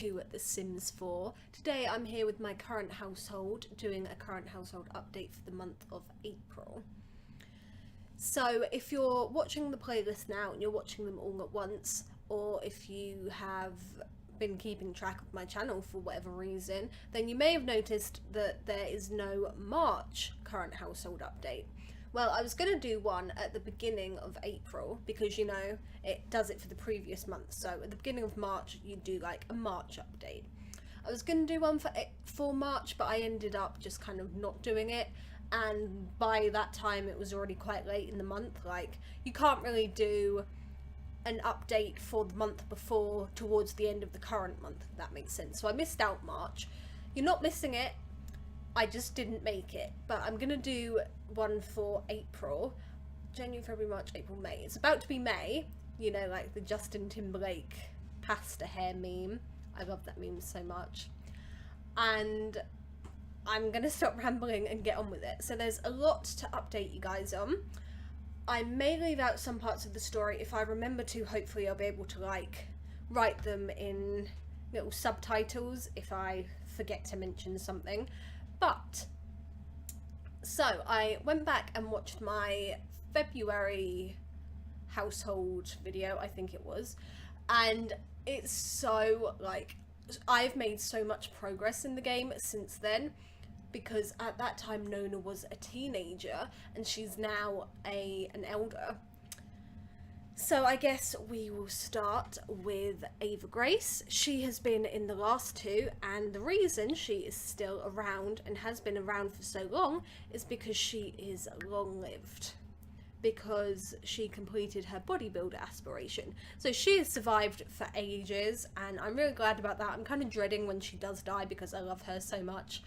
to The Sims 4. Today I'm here with my current household, doing a current household update for the month of April. So if you're watching the playlist now and you're watching them all at once, or if you have been keeping track of my channel for whatever reason, then you may have noticed that there is no March current household update. Well, I was going to do one at the beginning of April because, you know, it does it for the previous month. So at the beginning of March, you do like a March update. I was going to do one for March, but I ended up just kind of not doing it. And by that time, it was already quite late in the month. Like, you can't really do an update for the month before towards the end of the current month, if that makes sense. So I missed out March. You're not missing it. I just didn't make it, but I'm gonna do one for April. January, February, March, April, May. It's about to be May, you know, like the Justin Timberlake pasta hair meme. I love that meme so much. And I'm gonna stop rambling and get on with it. So there's a lot to update you guys on. I may leave out some parts of the story. If I remember to, hopefully I'll be able to like write them in little subtitles if I forget to mention something. But, so I went back and watched my February household video, I think it was, and it's so, like, I've made so much progress in the game since then, because at that time Nona was a teenager and she's now an elder. So I guess we will start with Ava Grace. She has been in the last two, and the reason she is still around and has been around for so long is because she is long-lived. Because she completed her bodybuilder aspiration. So she has survived for ages, and I'm really glad about that. I'm kind of dreading when she does die because I love her so much.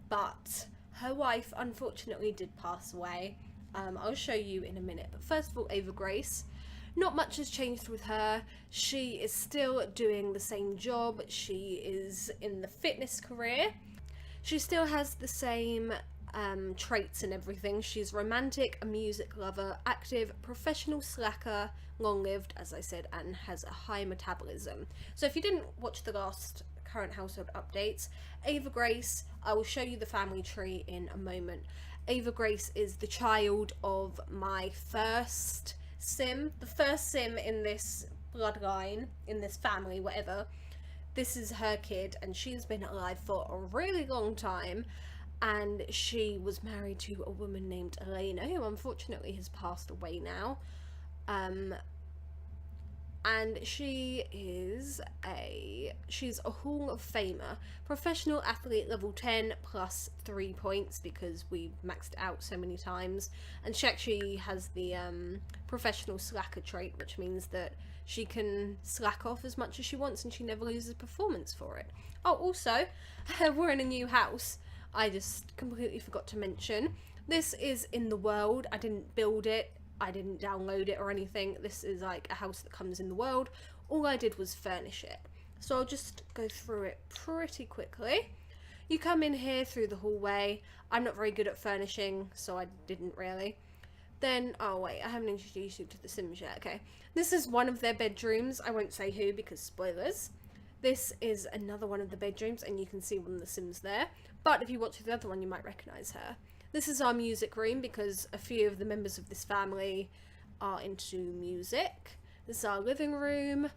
But her wife unfortunately did pass away. I'll show you in a minute. But first of all, Ava Grace. Not much has changed with her. She is still doing the same job. She is in the fitness career. She still has the same traits and everything. She's romantic, a music lover, active, professional slacker, long-lived, as I said, and has a high metabolism. So if you didn't watch the last current household updates, Ava Grace, I will show you the family tree in a moment. Ava Grace is the child of my first sim, the first sim in this bloodline, in this family, whatever. This is her kid, and she's been alive for a really long time, and she was married to a woman named Elena, who unfortunately has passed away now. And she's a Hall of Famer, professional athlete level 10 plus 3 points because we maxed it out so many times. And she actually has the professional slacker trait, which means that she can slack off as much as she wants and she never loses performance for it. Oh, also, we're in a new house. I just completely forgot to mention. This is in the world. I didn't build it. I didn't download it or anything. This is like a house that comes in the world. All I did was furnish it. So I'll just go through it pretty quickly. You come in here through the hallway. I'm not very good at furnishing, so I didn't really. Then, oh wait, I haven't introduced you to the Sims yet. Okay, this is one of their bedrooms. I won't say who because spoilers. This is another one of the bedrooms, and you can see one of the Sims there. But if you watch the other one, you might recognise her. This is our music room because a few of the members of this family are into music. This is our living room,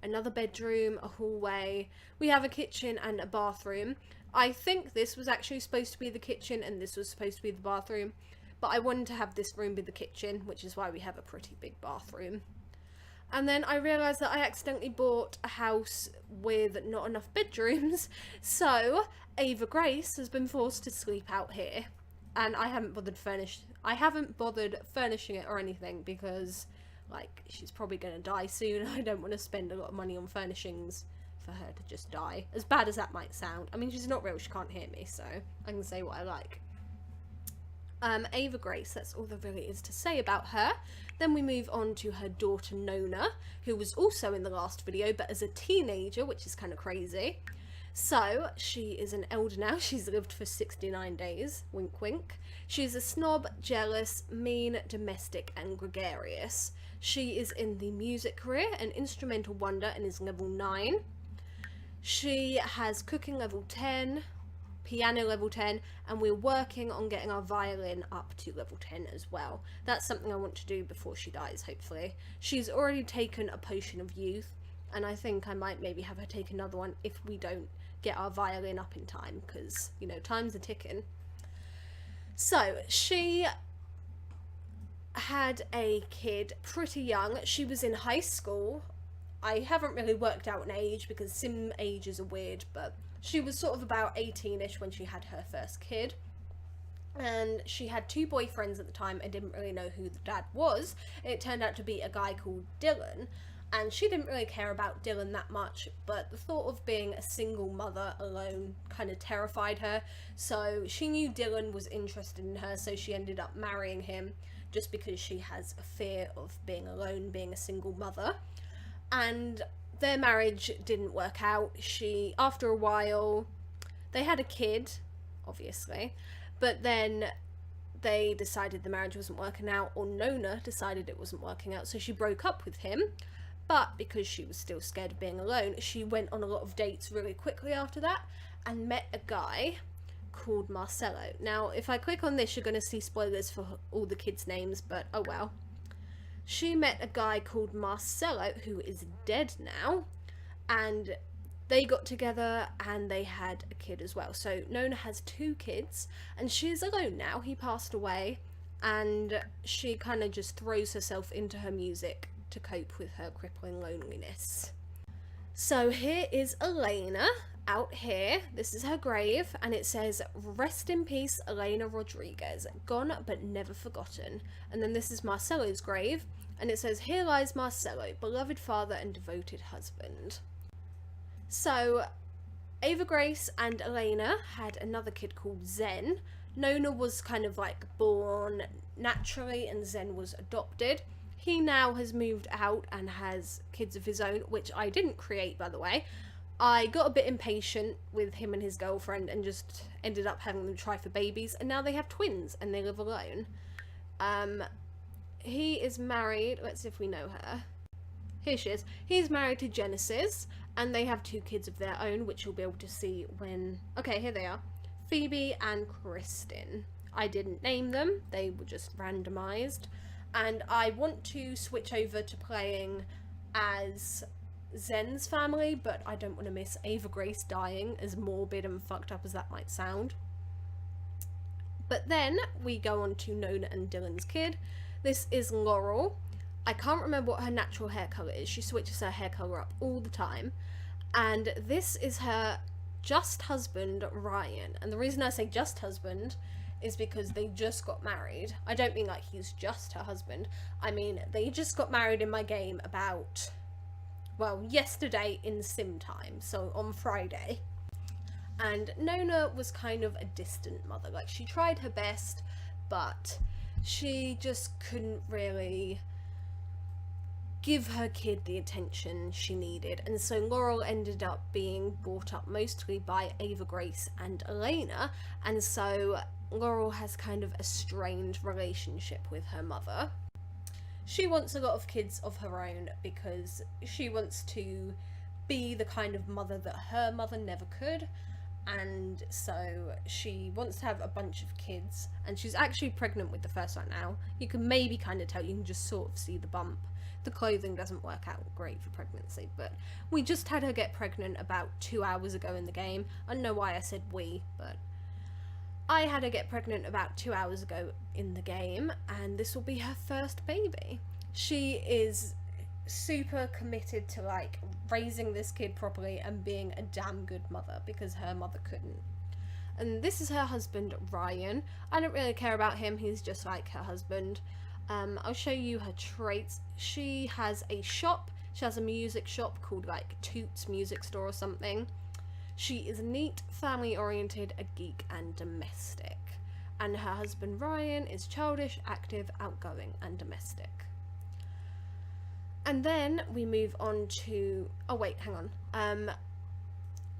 another bedroom, a hallway. We have a kitchen and a bathroom. I think this was actually supposed to be the kitchen and this was supposed to be the bathroom, but I wanted to have this room be the kitchen, which is why we have a pretty big bathroom. And then I realised that I accidentally bought a house with not enough bedrooms, so Ava Grace has been forced to sleep out here. And I haven't bothered furnishing it or anything because, like, she's probably going to die soon. I don't want to spend a lot of money on furnishings for her to just die. As bad as that might sound. I mean, she's not real, she can't hear me, so I can say what I like. Ava Grace, that's all there really is to say about her. Then we move on to her daughter Nona, who was also in the last video, but as a teenager, which is kind of crazy. So, she is an elder now. She's lived for 69 days. Wink, wink. She's a snob, jealous, mean, domestic, and gregarious. She is in the music career, an instrumental wonder, and is level 9. She has cooking level 10, piano level 10, and we're working on getting our violin up to level 10 as well. That's something I want to do before she dies, hopefully. She's already taken a potion of youth, and I think I might maybe have her take another one if we don't get our violin up in time, because, you know, time's a ticking. So, she had a kid pretty young. She was in high school. I haven't really worked out an age because sim ages are weird, but she was sort of about 18-ish when she had her first kid. And she had 2 boyfriends at the time. I didn't really know who the dad was. It turned out to be a guy called Dylan. And she didn't really care about Dylan that much, but the thought of being a single mother alone kind of terrified her. So she knew Dylan was interested in her, so she ended up marrying him just because she has a fear of being alone, being a single mother. And their marriage didn't work out. After a while, they had a kid, obviously, but then they decided the marriage wasn't working out, or Nona decided it wasn't working out, so she broke up with him. But because she was still scared of being alone, she went on a lot of dates really quickly after that and met a guy called Marcello. Now, if I click on this, you're going to see spoilers for all the kids' names, but oh well. She met a guy called Marcello, who is dead now, and they got together and they had a kid as well. So Nona has 2 kids, and she's alone now. He passed away, and she kind of just throws herself into her music to cope with her crippling loneliness. So here is Elena out here. This is her grave, and it says, "Rest in peace, Elena Rodriguez, gone but never forgotten." And then this is Marcello's grave, and it says, "Here lies Marcello, beloved father and devoted husband." So Ava Grace and Elena had another kid called Zen. Nona was kind of like born naturally, and Zen was adopted. He now has moved out and has kids of his own, which I didn't create, by the way. I got a bit impatient with him and his girlfriend and just ended up having them try for babies, and now they have twins and they live alone. He is married. Let's see if we know her. Here she is. He's married to Genesis, and they have 2 kids of their own, which you'll be able to see when... Okay, here they are. Phoebe and Kristen. I didn't name them. They were just randomized. And I want to switch over to playing as Zen's family, but I don't want to miss Ava Grace dying, as morbid and fucked up as that might sound. But then we go on to Nona and Dylan's kid. This is Laurel. I can't remember what her natural hair colour is. She switches her hair colour up all the time. And this is her just husband, Ryan. And the reason I say just husband is because they just got married. I don't mean like he's just her husband. I mean, they just got married in my game about, well, yesterday in sim time, so on Friday. And Nona was kind of a distant mother. Like, she tried her best, but she just couldn't really give her kid the attention she needed. And so Laurel ended up being brought up mostly by Ava Grace and Elena, and so Laurel has kind of a strained relationship with her mother. She wants a lot of kids of her own because she wants to be the kind of mother that her mother never could, and so she wants to have a bunch of kids, and she's actually pregnant with the first one now. You can maybe kind of tell, you can just sort of see the bump. The clothing doesn't work out great for pregnancy, but we just had her get pregnant about 2 hours ago in the game. I don't know why I said we, but I had her get pregnant about 2 hours ago in the game, and this will be her first baby. She is super committed to like raising this kid properly and being a damn good mother, because her mother couldn't. And this is her husband, Ryan. I don't really care about him, he's just like her husband. I'll show you her traits. She has a shop. She has a music shop called like Toots Music Store or something. She is neat, family oriented, a geek and domestic. And her husband Ryan is childish, active, outgoing and domestic. And then we move on to... oh wait, hang on.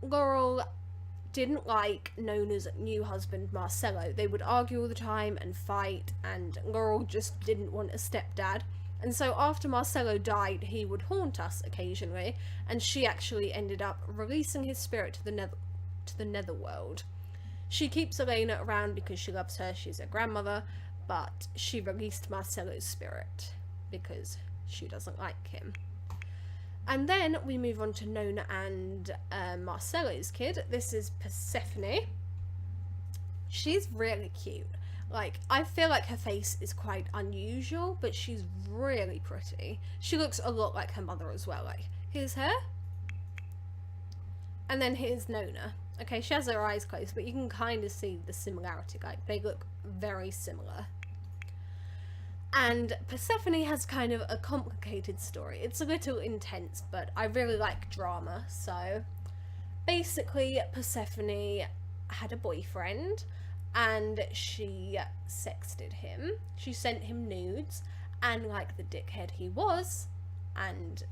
Laurel didn't like Nona's new husband Marcello. They would argue all the time and fight, and Laurel just didn't want a stepdad. And so after Marcello died, he would haunt us occasionally, and she actually ended up releasing his spirit to the netherworld. She keeps Elena around because she loves her, she's her grandmother, but she released Marcello's spirit because she doesn't like him. And then we move on to Nona and Marcello's kid. This is Persephone. She's really cute. Like, I feel like her face is quite unusual, but she's really pretty. She looks a lot like her mother as well. Like, here's her. And then here's Nona. Okay, she has her eyes closed, but you can kind of see the similarity. Like, they look very similar. And Persephone has kind of a complicated story. It's a little intense, but I really like drama. So, basically, Persephone had a boyfriend, and she sexted him. She sent him nudes, and like the dickhead he was, and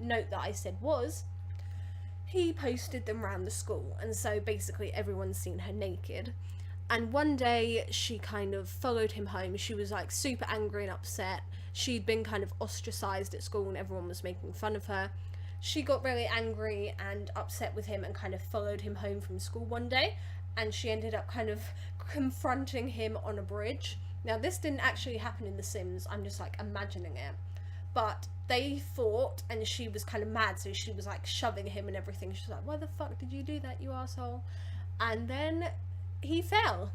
note that I said was, he posted them around the school, and so basically everyone's seen her naked. And one day she kind of followed him home. She was like super angry and upset. She'd been kind of ostracized at school and everyone was making fun of her. She got really angry and upset with him and kind of followed him home from school one day, and she ended up kind of confronting him on a bridge. Now, this didn't actually happen in The Sims, I'm just like imagining it. But they fought and she was kind of mad, so she was like shoving him and everything. She was like, why the fuck did you do that, you asshole? And then he fell.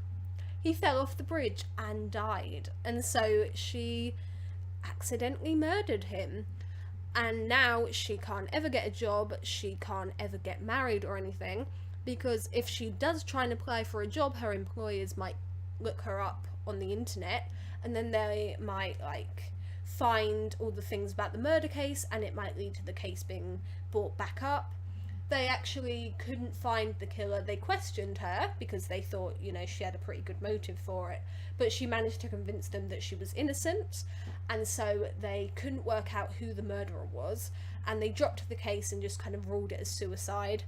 He fell off the bridge and died. And so she accidentally murdered him. And now she can't ever get a job, she can't ever get married or anything, because if she does try and apply for a job, her employers might look her up on the internet, and then they might like find all the things about the murder case, and it might lead to the case being brought back up. They actually couldn't find the killer. They questioned her because they thought, you know, she had a pretty good motive for it, but she managed to convince them that she was innocent, and so they couldn't work out who the murderer was, and they dropped the case and just kind of ruled it as suicide.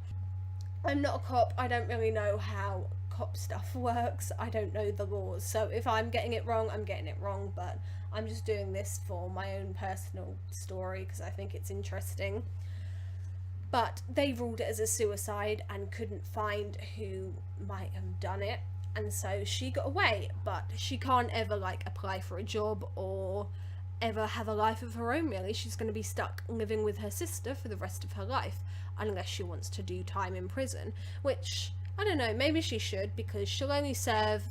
I'm not a cop, I don't really know how cop stuff works, I don't know the laws, so if I'm getting it wrong, I'm getting it wrong, but I'm just doing this for my own personal story because I think it's interesting. But they ruled it as a suicide and couldn't find who might have done it, and so she got away, but she can't ever like apply for a job or ever have a life of her own really. She's going to be stuck living with her sister for the rest of her life, unless she wants to do time in prison, which, I don't know, maybe she should, because she'll only serve,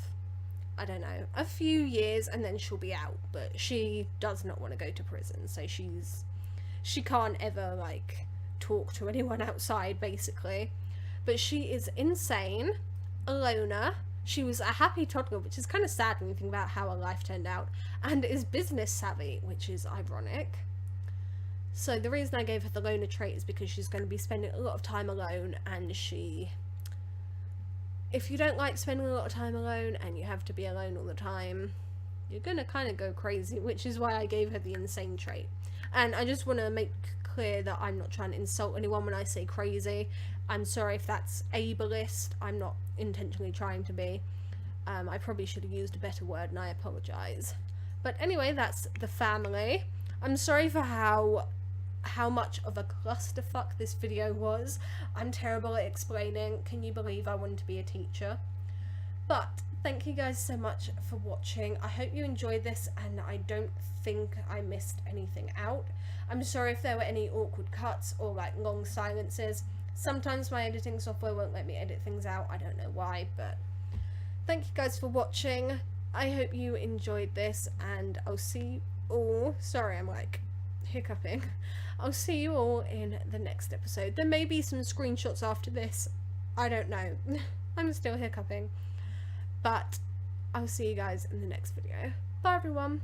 I don't know, a few years and then she'll be out, but she does not want to go to prison, so she can't ever like talk to anyone outside basically. But she is insane, a loner. She was a happy toddler, which is kind of sad when you think about how her life turned out, and is business savvy, which is ironic. So the reason I gave her the loner trait is because she's going to be spending a lot of time alone, and if you don't like spending a lot of time alone and you have to be alone all the time, you're going to kind of go crazy, which is why I gave her the insane trait. And I just want to make clear that I'm not trying to insult anyone when I say crazy. I'm sorry if that's ableist, I'm not intentionally trying to be. I probably should have used a better word and I apologise. But anyway, that's the family. I'm sorry for how much of a clusterfuck this video was. I'm terrible at explaining. Can you believe I wanted to be a teacher? But thank you guys so much for watching. I hope you enjoyed this, and I don't think I missed anything out. I'm sorry if there were any awkward cuts or like long silences. Sometimes my editing software won't let me edit things out. I don't know why, but thank you guys for watching. I hope you enjoyed this, and I'll see you all. Sorry, I'm like hiccuping. I'll see you all in the next episode. There may be some screenshots after this. I don't know. I'm still hiccuping. But I'll see you guys in the next video. Bye everyone.